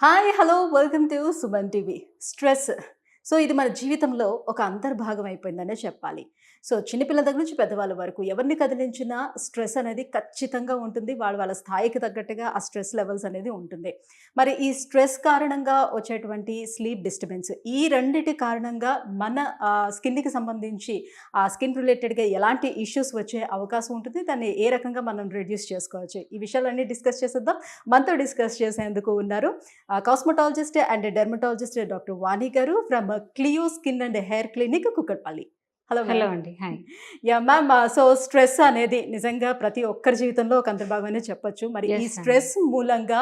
Hi! Hello! Welcome to Suman TV. Stress. So, ఇది మన జీవితంలో ఒక అంతర్భాగం అయిపోయిందనే చెప్పాలి. సో, చిన్న పిల్లల దగ్గర నుంచి పెద్దవాళ్ళ వరకు ఎవరిని కదిలించినా స్ట్రెస్ అనేది ఖచ్చితంగా ఉంటుంది. వాళ్ళ స్థాయికి తగ్గట్టుగా ఆ స్ట్రెస్ లెవెల్స్ అనేది ఉంటుంది. మరి ఈ స్ట్రెస్ కారణంగా వచ్చేటువంటి స్లీప్ డిస్టర్బెన్స్ ఈ రెండిటి కారణంగా మన స్కిన్‌కి సంబంధించి ఆ స్కిన్ రిలేటెడ్‌గా ఎలాంటి ఇష్యూస్ వచ్చే అవకాశం ఉంటుంది? దాన్ని ఏ రకంగా మనం రెడ్యూస్ చేసుకోవచ్చు? ఈ విషయాలన్నీ డిస్కస్ చేసేద్దాం. మనతో డిస్కస్ చేసేందుకు ఉన్నారు cosmetologist and dermatologist doctor Vani garu from Cleo skin and hair clinic Kukatpally. Hello hello ma'am. అండి. Hi. Yeah! Ma'am. So, stress అనేది నిజంగా ప్రతి ఒక్కరి జీవితంలో ఒక అంతర్భాగమనే చెప్పొచ్చు. మరి ఈ యెస్ అండి. స్ట్రెస్ మూలంగా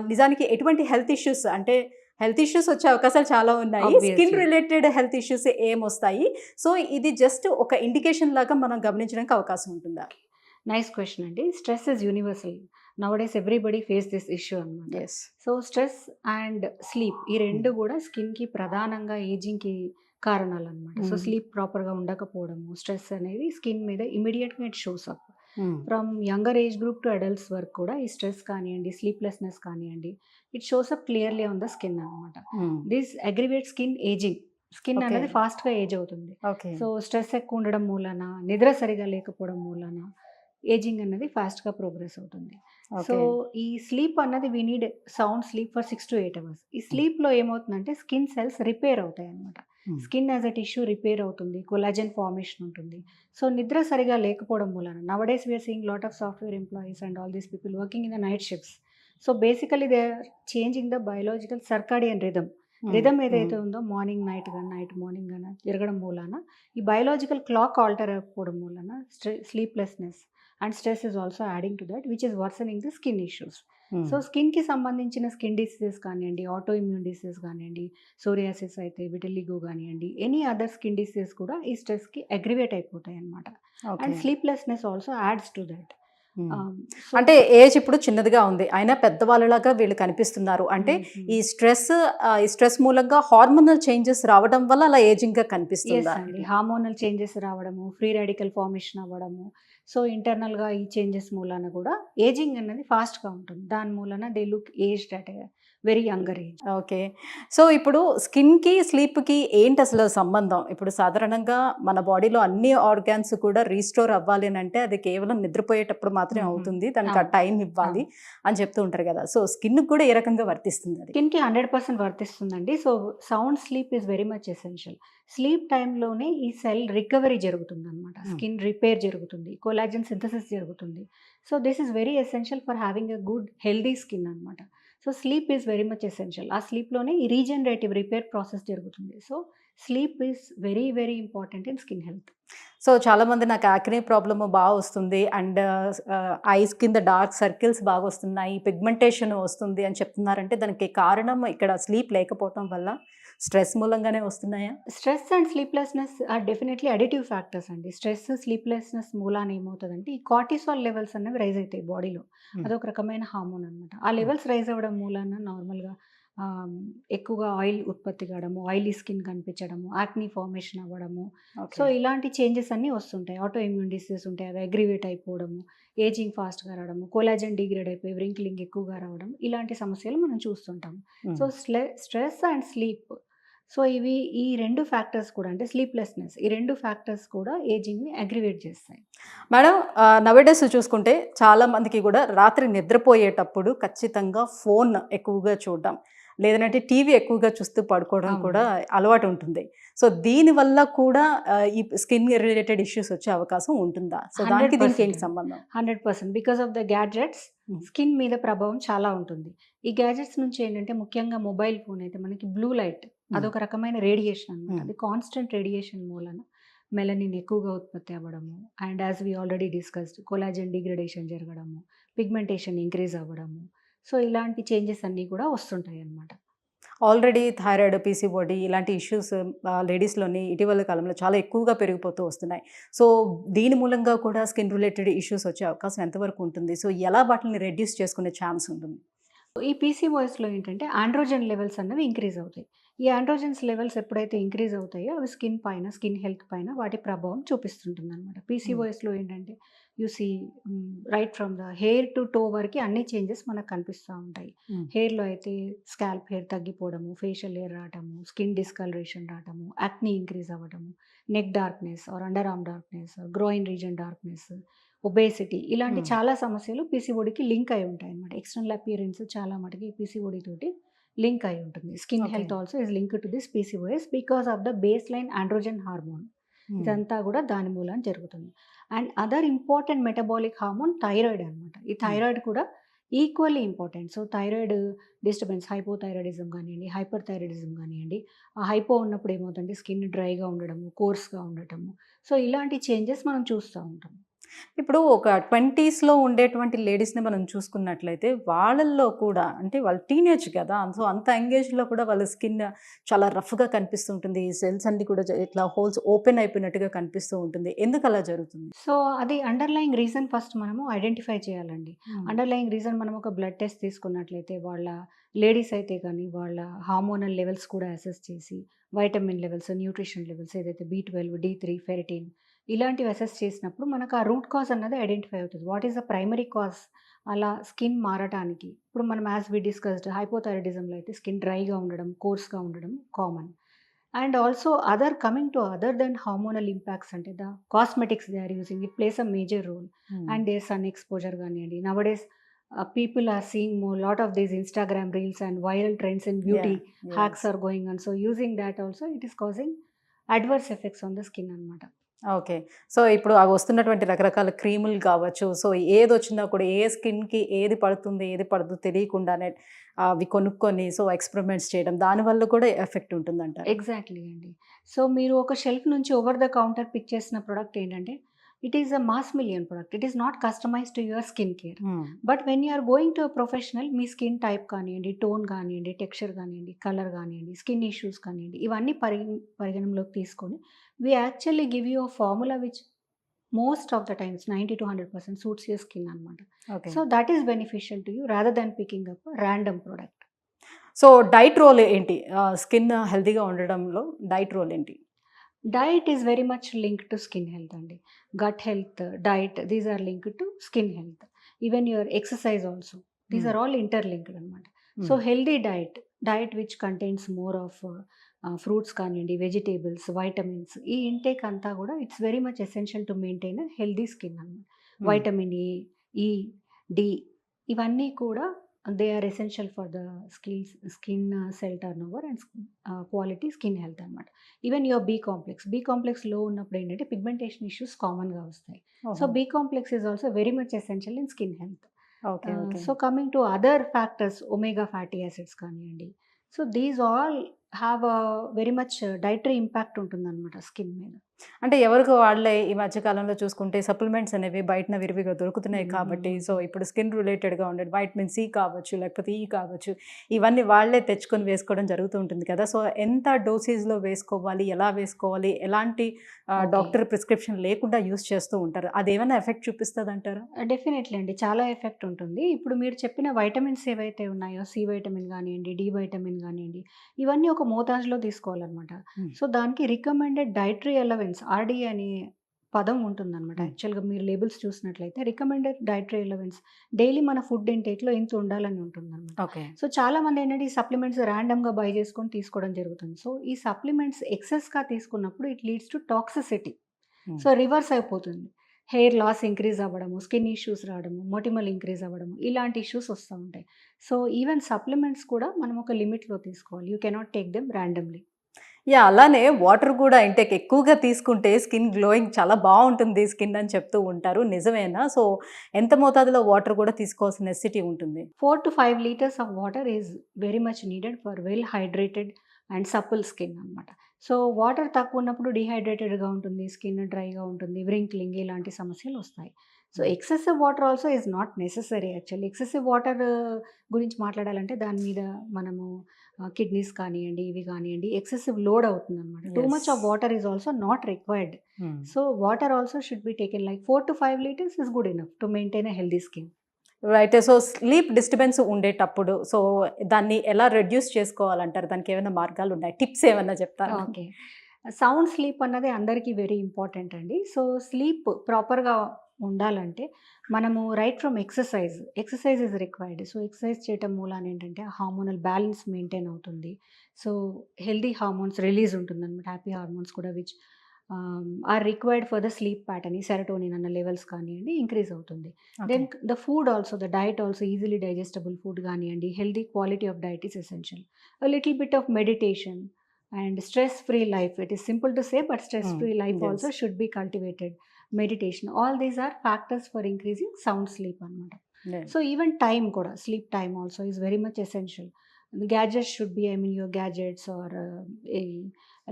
నిజానికి ఎటువంటి హెల్త్ ఇష్యూస్ అంటే హెల్త్ ఇష్యూస్ వచ్చే అవకాశాలు చాలా ఉన్నాయి. Skin obviously. Related health issues ఏమొస్తాయి? సో, ఇది జస్ట్ ఒక ఇండికేషన్ లాగా మనం గమనించడానికి అవకాశం ఉంటుందా? నైస్ క్వెషన్ అండి. Stress is universal. Nowadays everybody face this issue అనమాట. Yes. So, stress and sleep ఈ హ్మ్. 2 గూడా స్కిన్‌కి ప్రధానంగా ఏజింగ్‌కి కారణాలనమాట. సో, హ్మ్. స్లీప్ ప్రాపర్‌గా ఉండకపోవడము, స్ట్రెస్ అనేది స్కిన్ మీద ఇమ్మీడియేట్‌గా ఇట్ షోస్ అప్. హ్మ్. From younger age group two adults వరకు కూడా ఈ స్ట్రెస్ కానియండి, స్లీప్‌లెస్‌నెస్ కానియండి, it shows up clearly on the skin అనమాట. హ్మ్. This aggravate skin ageing. Skin okay. అనేది ఫాస్ట్‌గా ఏజ్ అవుతుంది. ఓకే. సో, స్ట్రెస్ ఎక్కువ ఉండడం మూలాన, నిద్ర సరిగ్గా లేకపోవడం మూలాన ఏజింగ్ అనేది ఫాస్ట్‌గా ప్రోగ్రెస్ అవుతుంది. So, okay. ఈ స్లీప్ అన్నది we need sound sleep for 6-8 hours. ఈ హ్మ్. స్లీప్‌లో ఏమవుతుందంటే స్కిన్ సెల్స్ రిపేర్ అవుతాయన్నమాట. హ్మ్. Skin as a tissue repair అవుతుంది. కొలాజన్ ఫార్మేషన్ ఉంటుంది. సో, నిద్ర సరిగ్గా లేకపోవడం మూలాన nowadays we are seeing lot of software employees and all these people working in the night shifts. So, basically they are changing the biological circadian rhythm. Hmm. Rhythm hmm. ఏదైతే ఉందో morning night గాని, night morning గాని తిరగడం మూలాన ఈ biological clock alter అయిపోవడం మూలన sleeplessness and stress is also adding to that which is worsening the skin issues. Hmm. So, స్కిన్‌కి సంబంధించిన స్కిన్ డిసీజెస్ కానియండి, ఆటో ఇమ్యూన్ డిసీజ్ కానియండి, సోరియాసిస్ అయితే విటిలిగో గానియండి, ఎనీ అదర్ స్కిన్ డిసీజెస్ కూడా ఈ స్ట్రెస్‌కి అగ్రివేట్ అయిపోతాయన్నమాట. Okay. And sleeplessness also adds to that. Hmm. So అంటే ఏజ్ ఇప్పుడు చిన్నదిగా ఉంది. అయినా పెద్దవాళ్ళలాగా వీళ్ళు కనిపిస్తున్నారు. అంటే హ్మ్. ఈ స్ట్రెస్ మూలంగా హార్మోనల్ చేంజెస్ రావడం వల్ల అలా ఏజింగ్‌గా యెస్ కనిపిస్తుందా అండి. ఇట్లా? హార్మోనల్ చేంజెస్ రావడము, ఫ్రీ రాడికల్ ఫార్మేషన్ అవ్వడము. సో, ఇంటర్నల్‌గా ఈ చేంజెస్ మూలాన గూడా ఏజింగ్ అన్నది ఫాస్ట్‌గా ఉంటుంది. దాని మూలన they look aged at a very younger age. Okay. So, ఇప్పుడు స్కిన్‌కి, స్లీప్‌కి ఏంటసలు సంబంధం? ఇప్పుడు సాధారణంగా మన బాడీలో అన్ని ఆర్గాన్స్ కూడా రీస్టోర్ అవ్వాలి అనంటే అది కేవలం నిద్రపోయేటప్పుడు మాత్రమే హుహు. అవుతుంది. దానికి ఆ అవును. టైం ఇవ్వాలి అవును. అని చెప్తూ ఉంటారు గదా! సో, స్కిన్‌కి కూడా ఏ రకంగా వర్తిస్తుందది? స్కిన్‌కి 100% వర్తిస్తుందండి. So, sound sleep is very much essential. Sleep టైమ్‌లోనే ఈ సెల్ రికవరీ జరుగుతుందనమాట. హ్మ్. స్కిన్ రిపేర్ జరుగుతుంది. కొలాజన్ సింథసిస్ జరుగుతుంది. So, this is very essential for having a good healthy skin అనమాట. So, sleep is very much essential. ఆ స్లీప్‌లోనే ఈ regenerative repair process జరుగుతుంది. So, sleep is very, very important in skin health. So, చాలామంది నాకు acne problem వస్తుంది. And eyes కింద dark circles బాగొస్తున్నాయి. Pigmentation వస్తుంది అని చెప్తున్నారంటే దానికి కారణం ఇక్కడ స్లీప్ లేకపోవటం వల్ల, స్ట్రెస్ మూలంగానే వస్తున్నాయా? Stress and sleeplessness are definitely additive factors అండి. స్ట్రెస్, స్లీప్‌లెస్‌నెస్ మూలాన ఏమవుతదంటే, ఈ కార్టిసాల్ లెవెల్స్ అనేవి రైజ్ అయితాయి బాడీలో. హ్మ్. అదొక రకమైన హార్మోన్ అనమాట. ఆ హ్మ్. లెవెల్స్ రైజ్ అవ్వడం మూలాన నార్మల్‌గా ఆహ్, ఎక్కువగా ఆయిల్ ఉత్పత్తి కావడము, ఆయిలీ స్కిన్ కనిపించడము, యాక్నీ ఫార్మేషన్ అవ్వడము. So, okay. ఇలాంటి చేంజెస్ అన్నీ వస్తుంటాయి. ఆటో ఇమ్యూన్ డిసీజెస్ ఉంటాయి. అవి అగ్రివేట్ అయిపోవడము, ఏజింగ్ ఫాస్ట్‌గా రావడము, కొలాజన్ డిగ్రేడ్ అయిపోయి వ్రింక్లింగ్ ఎక్కువగా రావడం. ఇలాంటి సమస్యలు మనం చూస్తుంటాం. సో, హ్మ్. స్ట్రెస్ అండ్ స్లీప్ సో, ఈ 2 ఫ్యాక్టర్స్ కూడా అంటే స్లీప్‌లెస్‌నెస్ ఈ 2 ఫ్యాక్టర్స్ కూడా ఏజింగ్‌ని అగ్రివేట్ చేస్తాయి. మేడం నౌఎడేస్ చూసుకుంటే చాలా మందికి గూడా రాత్రి నిద్రపోయేటప్పుడు ఖచ్చితంగా ఫోన్ ఎక్కువగా చూడడం, లేదనంటే టీవీ ఎక్కువగా చూస్తూ పడుకోవడం కూడా అవునండి. అలవాటు ఉంటుంది. సో, దీనివల్ల కూడా ఈ స్కిన్ రిలేటెడ్ ఇష్యూస్ వచ్చే అవకాశం ఉంటుందా? సో, దానికి దీనికి 100% ఏంటి అండి. సంబంధం? 100% బికాస్ ఆఫ్ ద గ్యాడ్జెట్స్ హ్మ్. స్కిన్ మీద ప్రభావం చాలా ఉంటుంది. ఈ గ్యాడ్జెట్స్ నుంచి ఏంటంటే ముఖ్యంగా మొబైల్ ఫోన్ అయితే మనకి బ్లూ లైట్ హ్మ్. అదొక రకమైన రేడియేషన్ అనమాట. హ్మ్. అది కాన్స్టెంట్ రేడియేషన్ మూలన మెలనిన్ ఎక్కువగా ఉత్పత్తి అవ్వడము and as we already discussed collagen degradation జరగడము, పిగ్మెంటేషన్ ఇంక్రీజ్ అవ్వడము. సో, ఇలాంటి చేంజెస్ అన్నీ కూడా వస్తుంటాయన్నమాట. ఆల్రెడీ థైరాయిడ్, పీసీఓడీ ఇలాంటి ఇష్యూస్ లేడీస్‌లోని ఇటీవల కాలంలో చాలా ఎక్కువగా పెరిగిపోతూ వస్తున్నాయి. సో, దీని మూలంగా కూడా స్కిన్ రిలేటెడ్ ఇష్యూస్ వచ్చే అవకాశం ఎంతవరకు ఉంటుంది? సో, ఎలా వాటిని రెడ్యూస్ చేసుకునే ఛాన్స్ ఉంటుంది? ఈ పీసీఓఎస్‌లో ఏంటంటే ఆండ్రోజెన్ లెవెల్స్ అన్నవి ఇంక్రీజ్ అవుతాయి. ఈ ఆండ్రోజెన్స్ లెవెల్స్ ఎప్పుడైతే ఇంక్రీజ్ అవుతాయో అవి స్కిన్ పైన, స్కిన్ హెల్త్ పైన వాటి ప్రభావం చూపిస్తుంటుందనమాట. హ్మ్. పీసీఓఎస్‌లో ఏంటంటే you see right from the hair to toe వరకు అన్ని చేంజెస్ మనకు కనిపిస్తూ ఉంటాయి. హెయిర్లో అయితే స్కాల్ప్ హెయిర్ తగ్గిపోవడము, ఫేషియల్ హెయిర్ రావడము, స్కిన్ డిస్కలరేషన్ రావడము, యాక్నీ ఇంక్రీజ్ అవ్వడము, neck darkness or underarm darkness, groin region darkness, obesity, ఇలాంటి చాలా సమస్యలు పీసీఓడికి లింక్ అయి ఉంటాయి అన్నమాట. ఎక్స్టర్నల్ అపియరెన్స్ చాలా మటుకి పీసీఓడి తోటి లింక్ అయి ఉంటుంది. Skin health also is link to this PCOS because of the base line androgen hormone. ఇదంతా కూడా దాని మూలం జరుగుతుంది. And other important metabolic hormone thyroid అనమాట. ఈ థైరాయిడ్ కూడా equally important. So thyroid disturbance, hypothyroidism కానివ్వండి, హైపర్ థైరాయిడిజం కానివ్వండి, ఆ హైపో ఉన్నప్పుడు ఏమవుతుందంటే స్కిన్ డ్రైగా ఉండడము, కోర్స్గా ఉండటము, సో ఇలాంటి చేంజెస్ మనం చూస్తూ ఉంటాం. ఇప్పుడు ఒక 20స్లో ఉండేటువంటి లేడీస్ని మనం చూసుకున్నట్లయితే వాళ్ళల్లో కూడా అంటే వాళ్ళు టీనేజ్ కదా, సో అంత ఎంగేజ్లో కూడా వాళ్ళ స్కిన్ చాలా రఫ్గా కనిపిస్తుంటుంది. ఈ సెల్స్ అన్ని కూడా ఇట్లా హోల్స్ ఓపెన్ అయిపోయినట్టుగా కనిపిస్తూ ఉంటుంది. ఎందుకు అలా జరుగుతుంది? సో అది అండర్లయింగ్ రీజన్ ఫస్ట్ మనము ఐడెంటిఫై చేయాలండి. అండర్లయింగ్ రీజన్ మనం ఒక బ్లడ్ టెస్ట్ తీసుకున్నట్లయితే వాళ్ళ లేడీస్ అయితే కానీ వాళ్ళ హార్మోనల్ లెవెల్స్ కూడా అసెస్ చేసి, వైటమిన్ లెవెల్స్, న్యూట్రిషన్ లెవెల్స్ ఏదైతే B12, D3, ఫెరిటిన్ ఇలాంటివి అసెస్ చేసినప్పుడు మనకు ఆ రూట్ కాజ్ అన్నది ఐడెంటిఫై అవుతుంది. What is the primary cause అలా స్కిన్ మారటానికి? ఇప్పుడు మనం యాజ్ వి డిస్కస్డ్ హైపోథైరాయిడిజంలో అయితే స్కిన్ డ్రైగా ఉండడం, కోర్స్గా ఉండడం common. And also coming to other than hormonal impacts అంటే the cosmetics they are using, it plays a major role. And there sun exposure కానివ్వండి. Nowadays people are seeing more lot of these Instagram reels and viral trends in beauty hacks are going on. So using that also it is causing adverse effects on the skin అన్నమాట. Okay. So ఇప్పుడు అవి వస్తున్నటువంటి రకరకాల క్రీములు కావచ్చు, so ఏది వచ్చినా కూడా ఏ స్కిన్కి ఏది పడుతుంది ఏది పడదు తెలియకుండానే అవి కొనుక్కొని సో ఎక్స్పెరిమెంట్స్ చేయడం, దానివల్ల కూడా ఎఫెక్ట్ ఉంటుందంట. ఎగ్జాక్ట్లీ అండి. సో మీరు ఒక షెల్ఫ్ నుంచి ఓవర్ ద కౌంటర్ పిక్ చేసిన ప్రోడక్ట్ ఏంటంటే it is a mass million product. It is not customize to your skin care. But when you are going to a professional, మీ skin type కానివ్వండి, tone కానివ్వండి, texture కానివ్వండి, colour కానివ్వండి, skin issues కానివ్వండి, ఇవన్నీ పరిగణంలోకి తీసుకొని we actually give you a formula which most of the times 90 to 100% suits your skin అన్నమాట. Okay. So that is beneficial to you rather than picking up a random product. So diet role ఏంటి? Skin హెల్తీగా ఉండడంలో diet role ఏంటి? Diet is very much linked to skin health అండి. Gut health, diet, these are linked to skin health. Even your exercise also, these are all interlinked అన్నమాట. So healthy diet which contains more of fruits కానివ్వండి, vegetables, vitamins, ఈ intake అంతా కూడా it's very much essential to maintain healthy skin అన్నమాట. Vitamin A, E, D ఇవన్నీ కూడా they are essential for the skin cell turn over and quality skin health అనమాట. Even your B complex లో ఉన్నప్పుడు ఏంటంటే పిగ్మెంటేషన్ ఇష్యూస్ కామన్గా వస్తాయి. So B complex is also very much essential in skin health. So coming to other factors, omega fatty acids కానివ్వండి, so these all have a very much dietary impact ఉంటుందన్నమాట skin మీద. అంటే ఎవరికి వాళ్ళే ఈ మధ్యకాలంలో చూసుకుంటే సప్లిమెంట్స్ అనేవి బయటన విరివిగా దొరుకుతున్నాయి కాబట్టి, సో ఇప్పుడు స్కిన్ రిలేటెడ్గా ఉండే వైటమిన్ సి కావచ్చు, లేకపోతే ఈ కావచ్చు, ఇవన్నీ వాళ్ళే తెచ్చుకొని వేసుకోవడం జరుగుతూ ఉంటుంది కదా. సో ఎంత డోసేజ్లో వేసుకోవాలి, ఎలా వేసుకోవాలి, ఎలాంటి డాక్టర్ ప్రిస్క్రిప్షన్ లేకుండా యూస్ చేస్తూ ఉంటారు, అదేమైనా ఎఫెక్ట్ చూపిస్తుంది అంటారా? డెఫినెట్లీ అండి, చాలా ఎఫెక్ట్ ఉంటుంది. ఇప్పుడు మీరు చెప్పిన వైటమిన్స్ ఏవైతే ఉన్నాయో, సి వైటమిన్ కానివ్వండి, డి వైటమిన్ కానివ్వండి, ఇవన్నీ ఒక మోతాజులో తీసుకోవాలన్నమాట. సో దానికి రికమెండెడ్ డైటరీ అలవెన్స్, ఆర్డి అనే పదం ఉంటుందన్నమాట. యాక్చువల్గా మీరు లేబుల్స్ చూసినట్లయితే రికమెండెడ్ డైటరీ అలవెన్స్ డైలీ మన ఫుడ్ ఇంటేక్లో ఇంత ఉండాలని ఉంటుందన్నమాట. ఓకే. సో చాలా మంది ఏంటంటే ఈ సప్లిమెంట్స్ ర్యాండమ్గా బై చేసుకొని తీసుకోవడం జరుగుతుంది. సో ఈ సప్లిమెంట్స్ ఎక్సెస్గా తీసుకున్నప్పుడు it leads to toxicity. So reverse అయిపోతుంది. హెయిర్ లాస్ ఇంక్రీజ్ అవ్వడము, స్కిన్ ఇష్యూస్ రావడము, మొటిమల్ ఇంక్రీజ్ అవ్వడము, ఇలాంటి ఇష్యూస్ వస్తూ ఉంటాయి. సో ఈవెన్ సప్లిమెంట్స్ కూడా మనం ఒక లిమిట్లో తీసుకోవాలి. You cannot take them randomly. అలానే వాటర్ కూడా ఇంటేక్ ఎక్కువగా తీసుకుంటే స్కిన్ గ్లోయింగ్ చాలా బాగుంటుంది స్కిన్ అని చెప్తూ ఉంటారు, నిజమేనా? సో ఎంత మోతాదులో వాటర్ కూడా తీసుకోవాల్సిన నెసెసిటీ ఉంటుంది? 4 to 5 liters of water is very much needed for well hydrated and supple skin అనమాట. సో వాటర్ తక్కువ ఉన్నప్పుడు డిహైడ్రేటెడ్గా ఉంటుంది, స్కిన్ డ్రైగా ఉంటుంది, వ్రింక్లింగ్ ఇలాంటి సమస్యలు వస్తాయి. So excessive water also is not necessary. Actually excessive water గురించి మాట్లాడాలంటే దాని మీద మనము కిడ్నీస్ కానివ్వండి, ఇవి కానివ్వండి, ఎక్సెసివ్ లోడ్ అవుతుంది అనమాట. Too much of water is also not required. So water also should be taken like 4 to 5 liters is good enough to maintain a healthy skin. Right. So sleep disturbance ఉండేటప్పుడు so దాన్ని ఎలా reduce చేసుకోవాలంటారు? దానికి ఏమైనా మార్గాలు ఉన్నాయి, tips ఏమైనా చెప్తారా? Okay. Sound sleep అన్నది అందరికీ వెరీ ఇంపార్టెంట్ అండి. సో స్లీప్ ప్రాపర్గా ఉండాలంటే మనము right from exercise is required. So exercise చేయటం మూలాన ఏంటంటే హార్మోనల్ బ్యాలెన్స్ మెయింటైన్ అవుతుంది. సో హెల్తీ హార్మోన్స్ రిలీజ్ ఉంటుందన్నమాట. హ్యాపీ హార్మోన్స్ కూడా which are required for the sleep pattern. ఈ సెరటోనిన్ అన్న లెవెల్స్ కానివ్వండి ఇంక్రీజ్ అవుతుంది. Then the food also, the diet also easily digestible food కానివ్వండి, healthy quality of diet is essential. Little bit of meditation and stress free life, it is simple to say but stress free life Yes. also should be cultivated. Meditation, all these are factors for increasing sound sleep anamata. Yeah. So even time kuda, sleep time also is very much essential. The gadgets should be, I mean your gadgets or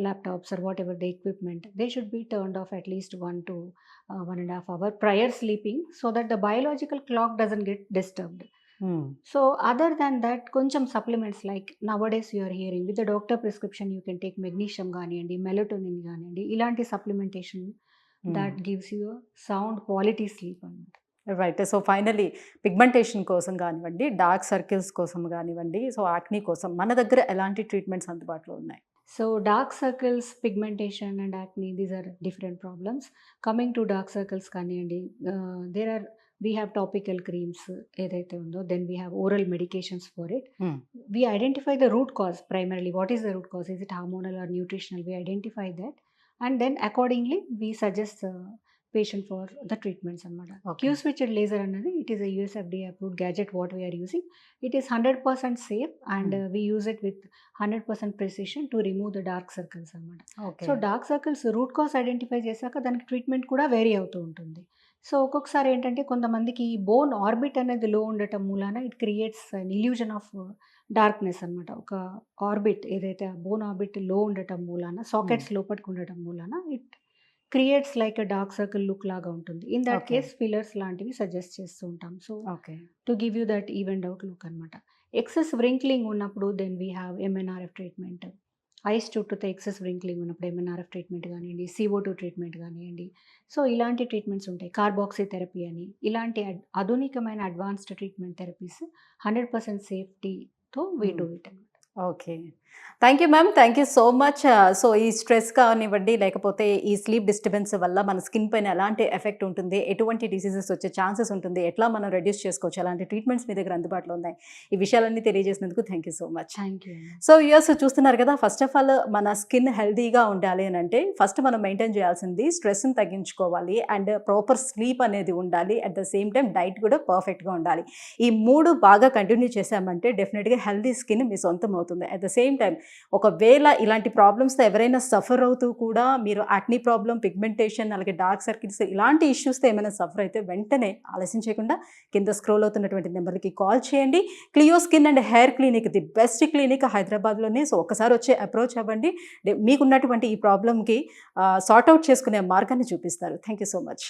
laptops or whatever the equipment, they should be turned off at least 1 to 1.5 hour prior sleeping, so that the biological clock doesn't get disturbed. So other than that, కొంచెం supplements like nowadays you are hearing with the doctor prescription you can take magnesium కానివ్వండి, melatonin కానివ్వండి, ఇలాంటి supplementation that gives you sound quality sleep అనమాట. Right. So finally pigmentation కోసం కానివ్వండి, dark circles కోసం కానివ్వండి, so acne కోసం మన దగ్గర ఎలాంటి ట్రీట్మెంట్స్ అందుబాటులో ఉన్నాయి? So dark circles, pigmentation and acne, these are different problems. Coming to dark circles కానివ్వండి, we have topical creams ఏదైతే ఉందో, then we have oral medications for it. We identify the root cause primarily. What is the root cause? Is it hormonal or nutritional? We identify that and then accordingly we suggest the patient for the treatments అన్నమాట. Q-switched laser అన్నది it is a US FDA approved gadget what we are using. It is 100% safe and we use it with 100% precision to remove the dark circles అన్నమాట. So dark circles root cause identify చేశాక దానికి treatment కూడా vary అవుతూ ఉంటుంది. So ఒక్కొక్కసారి ఏంటంటే కొంతమందికి bone orbit అనేది లో ఉండటం మూలాన it creates an illusion of darkness అనమాట. ఒక ఆర్బిట్ ఏదైతే బోన్ ఆర్బిట్ లో ఉండటం మూలాన, సాకెట్స్ లోపలికి ఉండటం మూలాన it creates like a dark circle look లాగా ఉంటుంది. ఇన్ దట్ కేస్ ఫిల్లర్స్ లాంటివి సజెస్ట్ చేస్తూ ఉంటాం. So to give you that event out look అనమాట. ఎక్సెస్ వ్రింక్లింగ్ ఉన్నప్పుడు then we have MNRF treatment. Eyes చుట్టూతో ఎక్సెస్ వ్రింక్లింగ్ ఉన్నప్పుడు ఎంఎన్ఆర్ఎఫ్ ట్రీట్మెంట్ కానివ్వండి, CO2 ట్రీట్మెంట్ కానివ్వండి. సో ఇలాంటి ట్రీట్మెంట్స్ ఉంటాయి. కార్బాక్సీ థెరపీ అని, ఇలాంటి ఆధునికమైన అడ్వాన్స్డ్ ట్రీట్మెంట్ థెరపీస్ 100% సేఫ్టీతో వీ డూ ఇట్ అనమాట. Okay. Thank you ma'am. Thank you so much. So ఈ స్ట్రెస్ కానివ్వండి, లేకపోతే ఈ స్లీప్ డిస్టర్బెన్స్ వల్ల మన స్కిన్ పైన ఎలాంటి ఎఫెక్ట్ ఉంటుంది, ఎటువంటి డిసీజెస్ వచ్చే ఛాన్సెస్ ఉంటుంది, ఎట్లా మనం రెడ్యూస్ చేసుకోవచ్చు, అలాంటి ట్రీట్మెంట్స్ మీ దగ్గర అందుబాటులో ఉన్నాయి. ఈ విషయాలన్నీ తెలియజేసినందుకు thank you so much. Thank you. So viewers చూస్తున్నారు కదా, ఫస్ట్ ఆఫ్ ఆల్ మన స్కిన్ హెల్తీగా ఉండాలి అని అంటే ఫస్ట్ మనం మెయింటైన్ చేయాల్సింది స్ట్రెస్ని తగ్గించుకోవాలి అండ్ ప్రాపర్ స్లీప్ అనేది ఉండాలి. At the same time diet కూడా పర్ఫెక్ట్గా ఉండాలి. ఈ 3 బాగా కంటిన్యూ చేశామంటే డెఫినెట్గా హెల్తీ స్కిన్ మీ సొంతం అవుతుంది. అట్ ద సేమ్ టైం ఒకవేళ ఇలాంటి ప్రాబ్లమ్స్తో ఎవరైనా సఫర్ అవుతూ కూడా మీరు యాక్నీ ప్రాబ్లం, పిగ్మెంటేషన్, అలాగే డార్క్ సర్కిల్స్ ఇలాంటి ఇష్యూస్తో ఏమైనా సఫర్ అయితే వెంటనే ఆలస్యం చేయకుండా కింద స్క్రోల్ అవుతున్నటువంటి నెంబర్కి కాల్ చేయండి. క్లియో skin and hair clinic the best clinic హైదరాబాద్లోనే. సో ఒకసారి వచ్చి అప్రోచ్ అవ్వండి. మీకున్నటువంటి ఈ ప్రాబ్లమ్కి సార్ట్అవుట్ చేసుకునే మార్గాన్ని చూపిస్తారు. Thank you so much.